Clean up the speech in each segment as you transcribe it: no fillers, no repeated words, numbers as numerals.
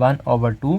1/2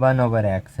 1/x،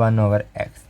1/x،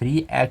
3x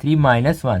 3 - 1۔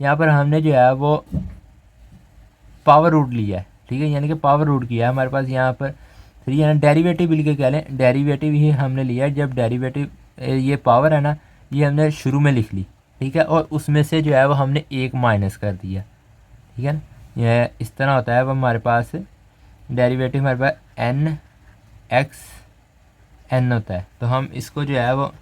यहाँ पर हमने जो है वो पावर रूट लिया है, ठीक है, यानी कि पावर रूट किया है हमारे पास यहाँ पर 3 है ना, डेरिवेटिव भी लिख के कह लें, डेरिवेटिव ही हमने लिया है। जब डेरिवेटिव ये पावर है ना, ये हमने शुरू में लिख ली, ठीक है, और उसमें से जो है वो हमने 1 माइनस कर दिया, ठीक है ना, यह इस तरह होता है। अब हमारे पास डेरिवेटिव हमारे पास एन एक्स एन होता है, तो हम इसको जो है वो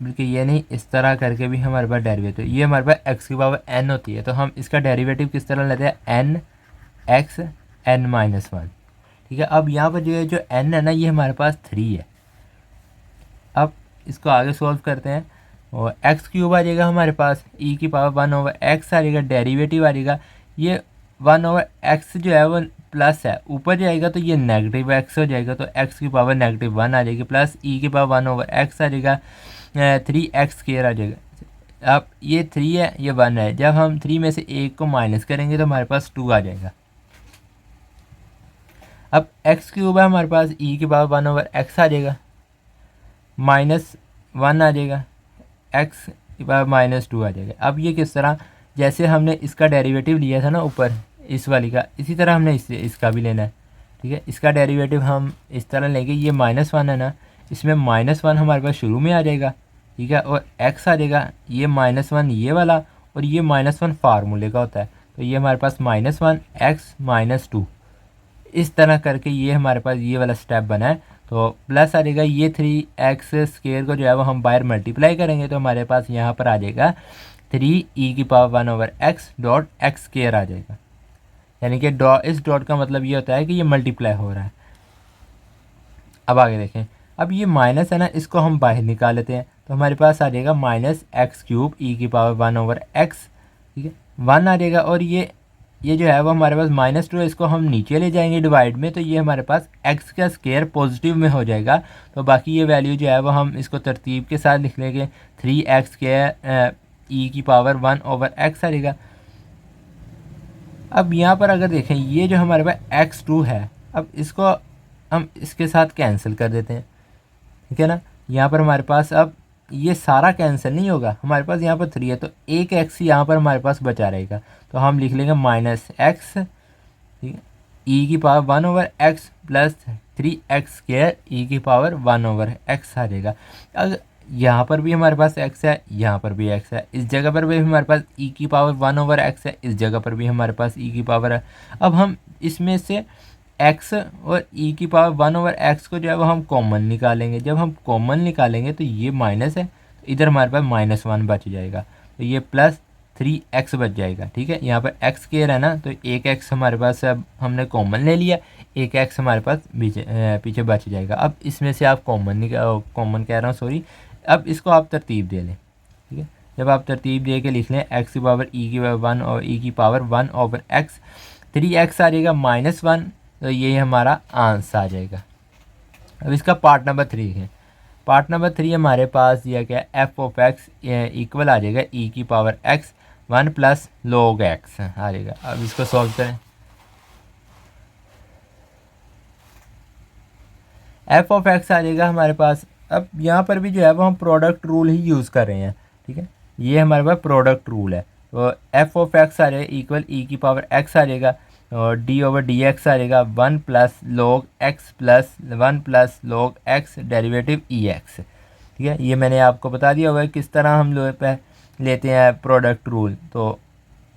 बल्कि ये नहीं, इस तरह करके भी हमारे पास डेरिवेटिव, ये हमारे पास एक्स की पावर एन होती है, तो हम इसका डेरिवेटिव किस तरह लेते हैं, n x n minus one, ठीक है। अब यहाँ पर जो एन है ना, ये हमारे पास 3 है। अब इसको आगे सॉल्व करते हैं, और एक्स क्यूब आ जाएगा हमारे पास, ई की पावर 1/x आ जाएगा, डेरिवेटिव आ जाएगा, ये 1/x जो है वो प्लस है, ऊपर जाएगा तो ये नेगेटिव एक्स हो जाएगा, तो एक्स की पावर -1 आ जाएगी, प्लस ई की पावर 1/x आ जाएगा, 3x² आ जाएगा। अब ये 3 है, ये 1 है, जब हम 3 में से 1 को माइनस करेंगे तो हमारे पास 2 आ जाएगा। अब एक्स क्यूब है हमारे पास, ई की पावर 1/x आ जाएगा, -1 आ जाएगा, एक्स की पावर -2 आ जाएगा। अब ये किस तरह, जैसे हमने इसका डेरिवेटिव लिया था ना ऊपर इस वाली का, इसी तरह हमने इसका भी लेना है, ठीक है। इसका डेरिवेटिव हम इस तरह लेंगे, ये -1 है ना, इसमें -1 हमारे पास शुरू में आ जाएगा, ठीक है, और x आ जाएगा, ये -1 ये वाला, और ये -1 फार्मूले का होता है, तो ये हमारे पास -1 x -2, इस तरह करके ये हमारे पास ये वाला स्टेप बना है। तो प्लस आ जाएगा, ये 3x² को जो है वो हम बाहर मल्टीप्लाई करेंगे, तो हमारे पास यहाँ पर आ जाएगा 3e की पावर 1/x डॉट x² आ जाएगा, यानी कि इस डॉट का मतलब ये होता है कि ये मल्टीप्लाई हो रहा है। अब आगे देखें, अब ये माइनस है ना, इसको हम बाहर निकाल लेते हैं, तो हमारे पास आ जाएगा -x³ e की पावर 1/x, ठीक है, 1 आ जाएगा, और ये जो है वो हमारे पास -2 है, इसको हम नीचे ले जाएंगे डिवाइड में, तो ये हमारे पास x का स्क्वायर पॉजिटिव में हो जाएगा, तो बाकी ये वैल्यू जो है वो हम इसको तरतीब के साथ लिख लेंगे, 3x² e की पावर 1/x आ जाएगा। अब यहाँ पर अगर देखें, ये जो हमारे पास x2 है, अब इसको हम इसके साथ कैंसिल कर देते हैं, ठीक है ना। यहाँ पर हमारे पास अब ये सारा कैंसिल नहीं होगा, हमारे पास यहाँ पर 3 है, तो एक x यहाँ पर हमारे पास बचा रहेगा, तो हम लिख लेंगे -x, ठीक है, e की power 1/x plus 3x² e की पावर 1/x आ जाएगा। अगर यहाँ पर भी हमारे पास x है, यहाँ पर भी x है, इस जगह पर भी हमारे पास e की पावर 1/x है, इस जगह पर भी हमारे पास e की पावर है। अब हम इसमें से x और e की पावर 1/x को जो है वो हम कॉमन निकालेंगे, जब हम कॉमन निकालेंगे तो ये माइनस है, तो इधर हमारे पास -1 बच जाएगा, तो ये प्लस 3x बच जाएगा, ठीक है। यहाँ पर x² है ना, तो एक x हमारे पास अब हमने कॉमन ले लिया, एक x हमारे पास पीछे बच जाएगा। अब इसमें से आप कॉमन कह रहा हूँ, सॉरी, अब इसको आप तरतीब दे लें, ठीक है। जब आप तरतीब दे के लिख लें, x की पावर e की पावर 1 और e की पावर 1/x, 3x आ जाएगा -1, तो ये हमारा आंसर आ जाएगा। अब इसका पार्ट नंबर 3 है, पार्ट नंबर 3 हमारे पास दिया गया f(x) इक्वल आ जाएगा e की power x 1 plus log x आ जाएगा। अब इसको सॉल्व करें, f(x) आ जाएगा हमारे पास। अब यहाँ पर भी जो है वो हम प्रोडक्ट रूल ही यूज़ कर रहे हैं, ठीक है, ये हमारे पास प्रोडक्ट रूल है, तो f(x) आ जाएगा इक्वल e की पावर x आ जाएगा, और d/dx आ जाएगा 1 plus log x plus 1 plus log x derivative ex, ठीक है। ये मैंने आपको बता दिया होगा किस तरह हम लोग पे लेते हैं प्रोडक्ट रूल। तो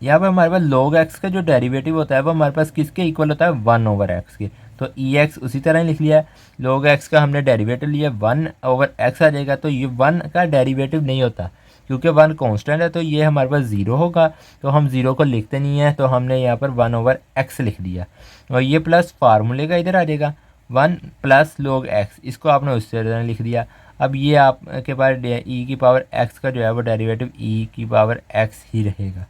यहाँ पर हमारे पास log x का जो डेरिवेटिव होता है वो हमारे पास किसके इक्वल होता है, 1/x के, तो ex उसी तरह ही लिख लिया है। log x का हमने डेरिवेटिव लिया 1/x आ जाएगा, तो ये 1 का डेरिवेटिव नहीं होता क्योंकि 1 कांस्टेंट है, तो ये हमारे पास 0 होगा, तो हम 0 को लिखते नहीं है, तो हमने यहाँ पर 1/x लिख दिया, और ये प्लस फार्मूले का इधर आ जाएगा 1 प्लस log x, इसको आपने उस तरह लिख दिया। अब ये आपके पास e की पावर x का जो है वो डेरिवेटिव e की पावर x ही रहेगा।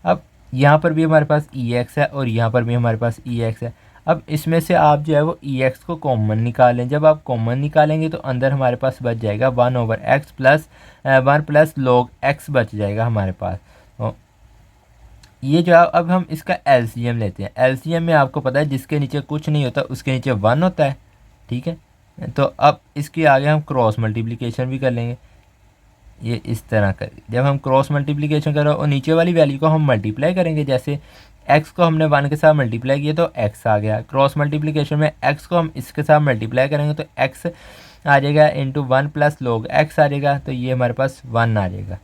अब यहाँ पर भी हमारे पास ex है और यहाँ पर भी हमारे पास ex है। अब इसमें से आप जो है वो ex को कॉमन निकालें, जब आप कॉमन निकालेंगे तो अंदर हमारे पास बच जाएगा 1/x plus 1 plus log x बच जाएगा हमारे पास। तो ये जो अब हम इसका LCM लेते हैं, LCM में आपको पता है जिसके नीचे कुछ नहीं होता उसके नीचे 1 होता है, ठीक है। तो अब इसके आगे हम क्रॉस मल्टीप्लिकेशन भी कर लेंगे, ये इस तरह कर, जब हम क्रॉस मल्टीप्लिकेशन करो और नीचे वाली वैल्यू को हम मल्टीप्लाई करेंगे, जैसे x को हमने 1 के साथ मल्टीप्लाई किया तो x आ गया। क्रॉस मल्टीप्लिकेशन में x को हम इसके साथ मल्टीप्लाई करेंगे तो x आ जाएगा इंटू 1 प्लस log x आ जाएगा, तो ये हमारे पास 1 आ जाएगा।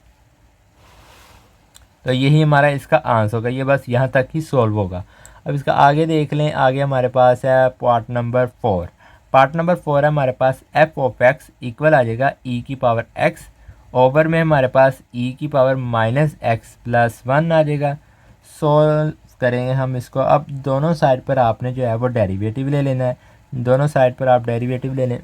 तो यही हमारा इसका आंसर होगा, ये बस यहाँ तक ही सॉल्व होगा। अब इसका आगे देख लें, आगे हमारे पास है पार्ट नंबर 4। पार्ट नंबर 4 है हमारे पास एफ ऑफ एक्स इक्वल आ जाएगा ई की पावर एक्स, ओवर में हमारे पास ई की पावर माइनस एक्स प्लस 1 आ जाएगा। सॉल्व करेंगे हम इसको। अब दोनों साइड पर आपने जो है वो डेरिवेटिव ले लेना है, दोनों साइड पर आप डेरिवेटिव ले लें।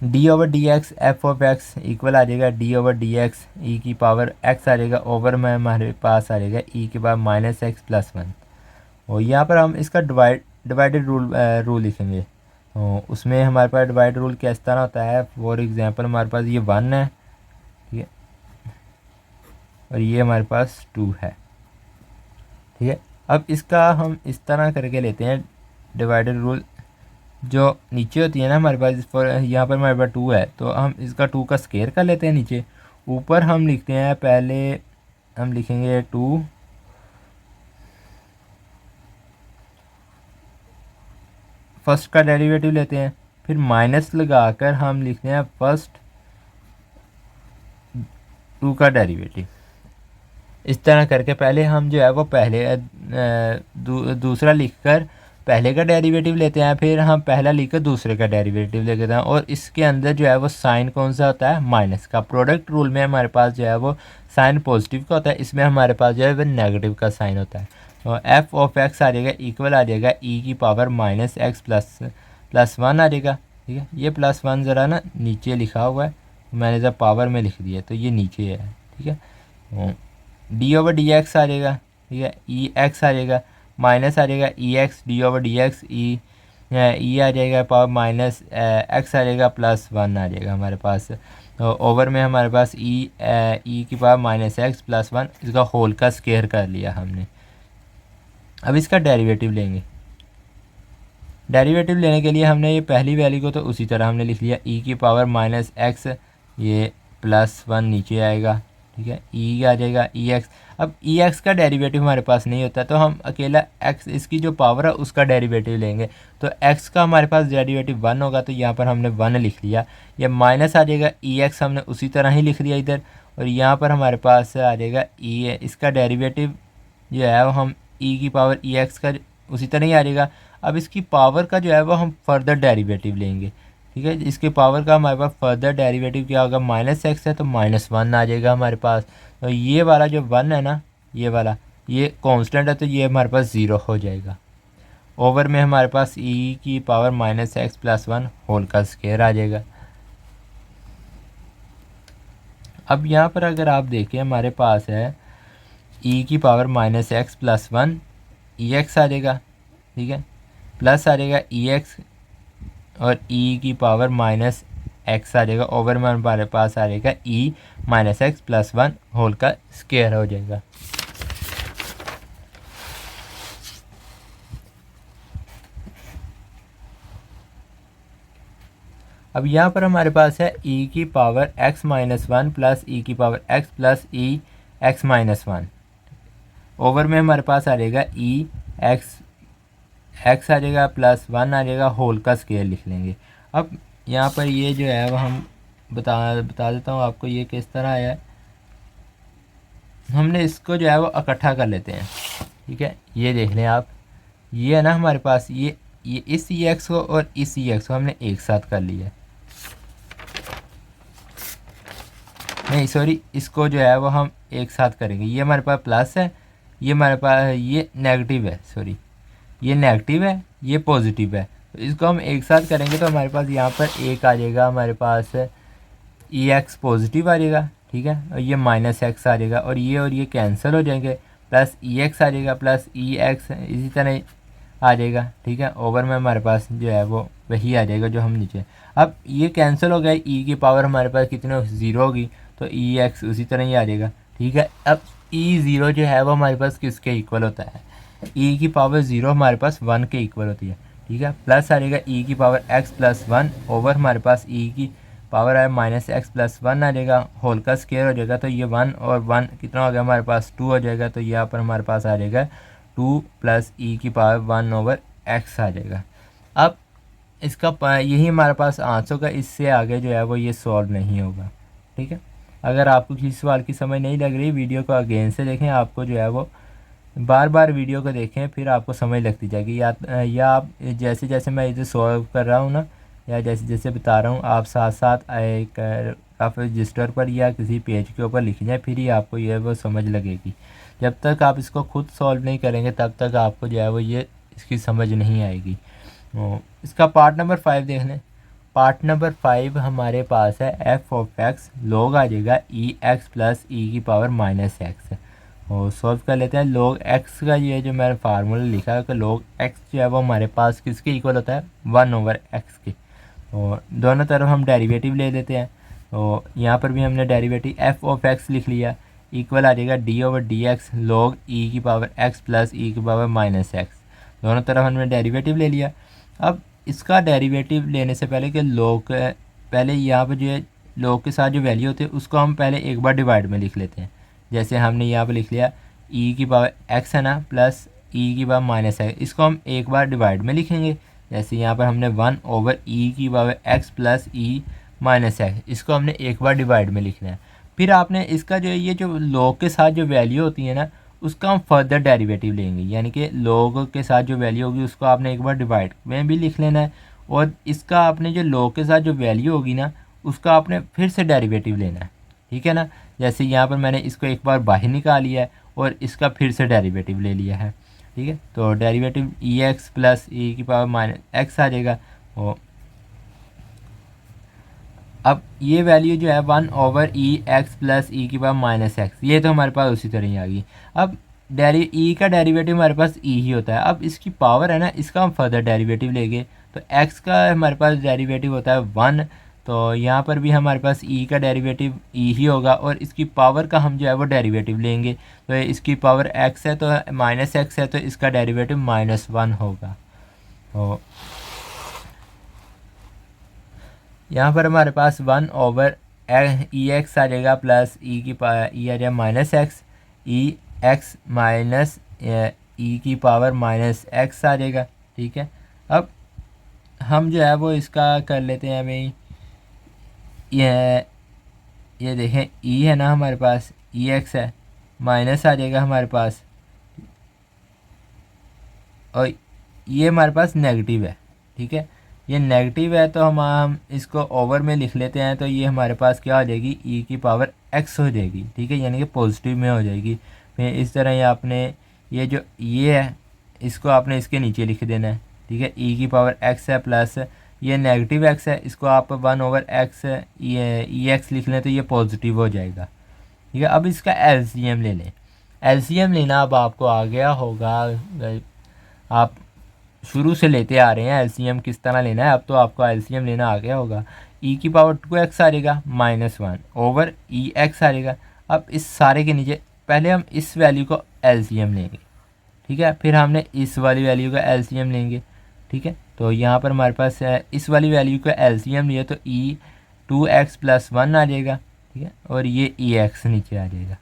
D over d x f of x equal आ जाएगा d over d x e की पावर एक्स आ जाएगा, ओवर में हमारे पास आ जाएगा ई की पावर माइनस एक्स प्लस 1। और यहाँ पर हम इसका डिवाइडेड रूल लिखेंगे। तो उसमें हमारे पास डिवाइड रूल किस तरह होता है, फॉर एग्जांपल हमारे पास ये 1 है, ठीक है, और ये हमारे पास 2 है, ठीक है। अब इसका हम इस तरह करके लेते हैं डिवाइडेड रूल, जो नीचे होती है ना हमारे पास, यहाँ पर हमारे पास 2 है तो हम इसका 2 का स्केयर कर लेते हैं नीचे। ऊपर हम लिखते हैं, पहले हम लिखेंगे 2 फर्स्ट का डेरिवेटिव लेते हैं, फिर माइनस लगाकर हम लिखते हैं फर्स्ट 2 का डेरिवेटिव। इस तरह करके पहले हम जो है वो पहले दूसरा लिखकर पहले का डेरिवेटिव लेते हैं, फिर हम पहला लिखकर दूसरे का डेरिवेटिव लेते हैं, और इसके अंदर जो है वो साइन कौन सा होता है, माइनस का। प्रोडक्ट रूल में हमारे पास जो है वो साइन पॉजिटिव का होता है, इसमें हमारे पास जो है वो नेगेटिव का साइन होता है। तो एफ ऑफ एक्स आ जाएगा इक्वल आ जाएगा ई की पावर माइनस एक्स प्लस 1 आ जाएगा, ठीक है। ये प्लस 1 ज़रा ना नीचे लिखा हुआ है, मैंने जब पावर में लिख दिया तो ये नीचे है, ठीक है। डी ओवर डी एक्स आ जाएगा, ठीक है, ई एक्स आ जाएगा, माइनस आ जाएगा e x d over d x, e आ जाएगा पावर माइनस एक्स आ जाएगा प्लस 1 आ जाएगा हमारे पास। तो ओवर में हमारे पास ई की पावर माइनस एक्स प्लस 1, इसका होल का स्केयर कर लिया हमने। अब इसका डेरिवेटिव लेंगे। डेरिवेटिव लेने के लिए हमने ये पहली वैल्यू को तो उसी तरह हमने लिख लिया, ई की पावर माइनस एक्स, ये प्लस 1 नीचे आएगा, ठीक है, ई आ जाएगा ई एक्स। अब ई एक्स का डेरिवेटिव हमारे पास नहीं होता तो हम अकेला एक्स, इसकी जो पावर है उसका डेरिवेटिव लेंगे, तो एक्स का हमारे पास डेरिवेटिव 1 होगा, तो यहाँ पर हमने 1 लिख लिया। ये माइनस आ जाएगा ई एक्स, हमने उसी तरह ही लिख दिया इधर, और यहाँ पर हमारे पास आ जाएगा ई है, इसका डेरिवेटिव जो है वो हम ई की पावर ई एक्स का उसी तरह ही आ जाएगा। अब इसकी पावर का जो है वो हम फर्दर डेरिवेटिव लेंगे, ठीक है। इसके पावर का हमारे पास फर्दर डेरिवेटिव क्या होगा, माइनस एक्स है तो माइनस 1 आ जाएगा हमारे पास। तो ये वाला जो 1 है ना, ये वाला ये कांस्टेंट है तो ये हमारे पास 0 हो जाएगा। ओवर में हमारे पास ई की power minus x plus 1 whole का स्केयर आ जाएगा। अब यहाँ पर अगर आप देखें हमारे पास है ई की पावर माइनस एक्स प्लस 1, ई एक्स आ जाएगा, ठीक है, प्लस आ जाएगा ई एक्स और ई की पावर माइनस एक्स आ जाएगा, ओवर में हमारे पास आ जाएगा E minus x plus 1 whole का स्क्वायर हो जाएगा। अब यहाँ पर हमारे पास है ई की पावर एक्स माइनस 1 प्लस ई की पावर एक्स प्लस ई एक्स माइनस 1, ओवर में हमारे पास आ जाएगा ई एक्स आ जाएगा प्लस 1 आ जाएगा, होल का स्केयर लिख लेंगे। अब यहाँ पर ये जो है वो हम बता देता हूँ आपको ये किस तरह है। हमने इसको जो है वो इकट्ठा कर लेते हैं, ठीक है। ये देख लें आप, ये है ना हमारे पास ये इस ई एक्स को और इस ई एक्स को हमने एक साथ कर लिया, नहीं सॉरी, इसको जो है वो हम एक साथ करेंगे। ये हमारे पास प्लस है, ये हमारे पास ये नेगेटिव है, सॉरी ये नेगेटिव है, ये पॉजिटिव है, तो इसको हम एक साथ करेंगे तो हमारे पास यहाँ पर एक आ जाएगा, हमारे पास ई एक्स पॉजिटिव आ जाएगा, ठीक है, और ये माइनस एक्स आ जाएगा, और ये कैंसिल हो जाएंगे, प्लस ई एक्स आ जाएगा प्लस ई एक्स इसी तरह आ जाएगा, ठीक है। ओवर में हमारे पास जो है वो वही आ जाएगा जो हम नीचे। अब ये कैंसिल हो गया, ई की पावर हमारे पास कितने 0 होगी, तो ई एक्स उसी तरह ही आ जाएगा, ठीक है। अब ई 0 जो है वो हमारे पास किसके इक्वल होता है, ई की पावर 0 हमारे पास 1 के इक्वल होती है, ठीक है। प्लस आ जाएगा ई की पावर एक्स प्लस 1, ओवर हमारे पास ई की पावर है माइनस एक्स प्लस वन आ जाएगा, होल का स्केयर हो जाएगा तो ये 1 और 1 कितना हो गया हमारे पास 2 हो जाएगा। तो यहाँ पर हमारे पास आ जाएगा 2 प्लस ई की पावर 1 ओवर एक्स आ जाएगा। अब इसका यही हमारे पास आंसर का, इससे आगे जो है वो ये सॉल्व नहीं होगा। ठीक है, अगर आपको किसी सवाल की समझ नहीं लग रही वीडियो को अगेन से देखें, आपको जो है वो बार बार वीडियो को देखें फिर आपको समझ लगती जाएगी। या आप जैसे जैसे मैं इधर सॉल्व कर रहा हूँ ना, या जैसे जैसे बता रहा हूँ आप साथ साथ एक रफ रजिस्टर पर या किसी पेज के ऊपर लिख जाए, फिर ही आपको ये वो समझ लगेगी। जब तक आप इसको खुद सॉल्व नहीं करेंगे तब तक आपको जो है वो ये इसकी समझ नहीं आएगी। इसका पार्ट नंबर 5 देख लें। पार्ट नंबर 5 हमारे पास है एफ ऑफ एक्स लॉग आ जाएगा ई एक्स प्लस ई की पावर माइनस एक्स। और सॉल्व कर लेते हैं। लॉग एक्स का ये जो मैंने फार्मूला लिखा है कि लॉग एक्स जो है वो हमारे पास किसके इक्वल होता है 1 ओवर एक्स के। और दोनों तरफ हम डेरिवेटिव ले लेते हैं। तो यहाँ पर भी हमने डेरिवेटिव एफ ऑफ एक्स लिख लिया, इक्वल आ जाएगा d over d x log e की पावर एक्स प्लस ई की पावर माइनस एक्स। दोनों तरफ हमने डेरिवेटिव ले लिया। अब इसका डेरिवेटिव लेने से पहले कि लॉग पहले यहाँ पर जो है लॉग के साथ जो वैल्यू होती है उसको हम पहले एक बार डिवाइड में लिख लेते हैं। जैसे हमने यहाँ पर लिख लिया ई की पावर एक्स है ना प्लस ई की पावर माइनस एक्स, इसको हम एक बार डिवाइड में लिखेंगे। जैसे यहाँ पर हमने 1 ओवर ई की power x plus E minus x, इसको हमने एक बार डिवाइड में लिखना है। फिर आपने इसका जो ये जो लॉग के साथ जो वैल्यू होती है ना उसका हम फर्दर डेरिवेटिव लेंगे, यानी कि लॉग के साथ जो वैल्यू होगी उसको आपने एक बार डिवाइड में भी लिख लेना है। और इसका आपने जो लॉग के साथ जो वैल्यू होगी ना उसका आपने फिर से डेरिवेटिव लेना है। ठीक है ना, जैसे यहाँ पर मैंने इसको एक बार बाहर निकाल लिया है और इसका फिर से डेरिवेटिव ले लिया है। ठीक है, तो डेरिवेटिव ई एक्स प्लस ई की पावर माइनस एक्स आ जाएगा। और अब ये वैल्यू जो है 1 ओवर ई एक्स प्लस ई की पावर माइनस एक्स, ये तो हमारे पास उसी तरह ही आ गई। अब ई का डेरिवेटिव हमारे पास ई ही होता है। अब इसकी पावर है ना इसका हम फर्दर डेरिवेटिव लेंगे तो एक्स का हमारे पास डेरिवेटिव होता है 1, तो यहाँ पर भी हमारे पास ई का डेरिवेटिव ई ही होगा और इसकी पावर का हम जो है वो डेरिवेटिव लेंगे। तो इसकी पावर एक्स है तो माइनस एक्स है तो इसका डेरिवेटिव -1 होगा। तो यहाँ पर हमारे पास 1 ओवर ई एक्स आ जाएगा प्लस ई की ई आ जाएगा माइनस एक्स, ई एक्स माइनस ई की पावर माइनस एक्स आ जाएगा। ठीक है, अब हम जो है वो इसका कर लेते हैं भाई। ये देखें ई है ना हमारे पास ई एक्स है, माइनस आ जाएगा हमारे पास और ये हमारे पास नेगेटिव है। ठीक है, ये नेगेटिव है तो हम इसको ओवर में लिख लेते हैं तो ये हमारे पास क्या हो जाएगी ई की पावर एक्स हो जाएगी। ठीक है, यानी कि पॉजिटिव में हो जाएगी। फिर इस तरह ये आपने ये जो ये है इसको आपने इसके नीचे लिख देना है। ठीक है, ई की पावर एक्स है प्लस ये नेगेटिव एक्स है, इसको आप 1 ओवर एक्स ये ई एक्स लिख लें तो ये पॉजिटिव हो जाएगा। ठीक है, अब इसका एलसीएम ले लें। एलसीएम लेना अब आपको आ गया होगा, आप शुरू से लेते आ रहे हैं एलसीएम किस तरह लेना है, अब तो आपको एलसीएम लेना आ गया होगा। ई की पावर 2x आ जाएगा -1 ओवर ई एक्स आ जाएगा। अब इस सारे के नीचे पहले हम इस वैल्यू को एलसीएम लेंगे। ठीक है, फिर हमने इस वाली वैल्यू का एलसीएम लेंगे। ठीक है, तो यहाँ पर हमारे पास इस वाली वैल्यू का एलसीएम लिया तो ई 2x + 1 आ जाएगा। ठीक है, और ये ई एक्स नीचे आ जाएगा।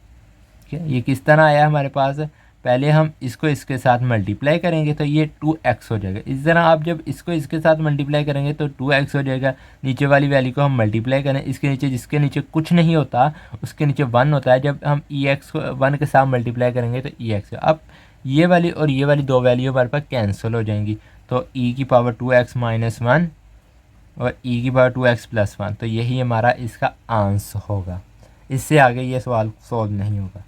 ठीक है, ये किस तरह आया हमारे पास, पहले हम इसको इसके साथ मल्टीप्लाई करेंगे तो ये 2x हो जाएगा। इस तरह आप जब इसको इसके साथ मल्टीप्लाई करेंगे तो 2x हो जाएगा। नीचे वाली वैल्यू को हम मल्टीप्लाई करें, इसके नीचे जिसके नीचे कुछ नहीं होता उसके नीचे 1 होता है, जब हम ई एक्स को 1 के साथ मल्टीप्लाई करेंगे तो ई एक्स। अब ये वाली और ये वाली दो वैल्यू हमारे पास कैंसिल हो जाएंगी तो ई की पावर 2x - 1 और ई की पावर 2x + 1, तो यही हमारा इसका आंसर होगा। इससे आगे ये सवाल सॉल्व नहीं होगा।